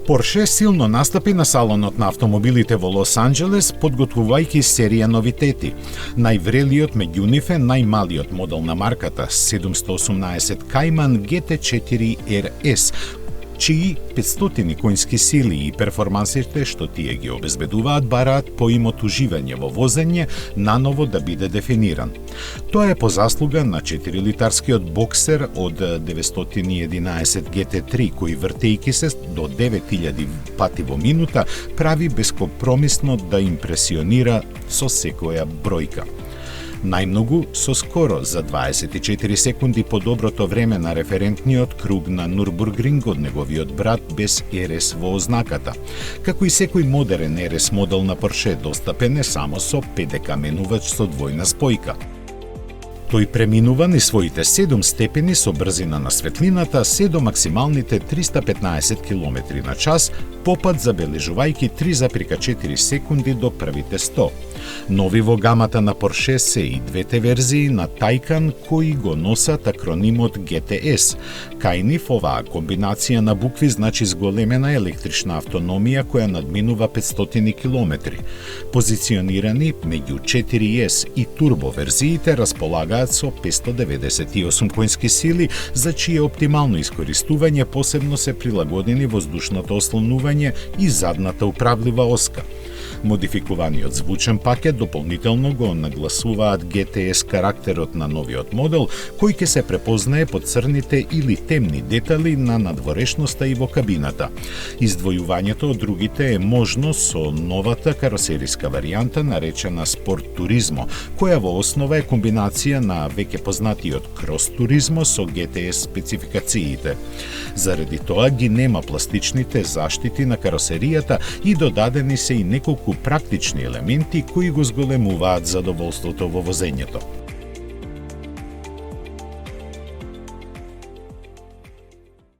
Порше силно настапи на салонот на автомобилите во Лос Анџелес, подготвувајќи серија новитети. Најврелиот меѓу нив е најмалиот модел на марката, 718 Cayman GT4 RS, чии 500 конски сили и перформансите што тие ги обезбедуваат бараат поимот уживање во возење наново да биде дефиниран. Тоа е по заслуга на 4-литарскиот боксер од 911 GT3 кој вртејќи се до 9000 пати во минута прави бескомпромисно да импресионира со секоја бројка. Најмногу со скоро за 24 секунди по доброто време на референтниот круг на Нурбургринг од неговиот брат без РС во ознаката. Како и секој модерен РС модел на Порше достапен е само со ПДК менувач со двојна спојка. Тој преминува низ своите 7 степени со брзина на светлината се до максималните 315 км на час, попат забележувајќи 3,4 секунди до првите 100. Нови во гамата на Порше се и двете верзии на Taycan кои го носат акронимот GTS. Кај нив оваа комбинација на букви значи зголемена електрична автономија која надминува 500 км. Позиционирани меѓу 4S и турбо верзиите располагаат со 598 конски сили, за чие оптимално искористување посебно се прилагодени воздушното ослонување и задната управлива оска. Модификуваниот звучен пакет дополнително го нагласуваат GTS карактерот на новиот модел, кој ќе се препознае по црните или темни детали на надворешноста и во кабината. Издвојувањето од другите е можно со новата каросериска варијанта наречена Sport Turismo, која во основа е комбинација на веќе познатиот Cross Turismo со GTS спецификациите. Заради тоа ги нема пластичните заштити на каросеријата и додадени се и неколку практични елементи кои го зголемуваат задоволството во возењето.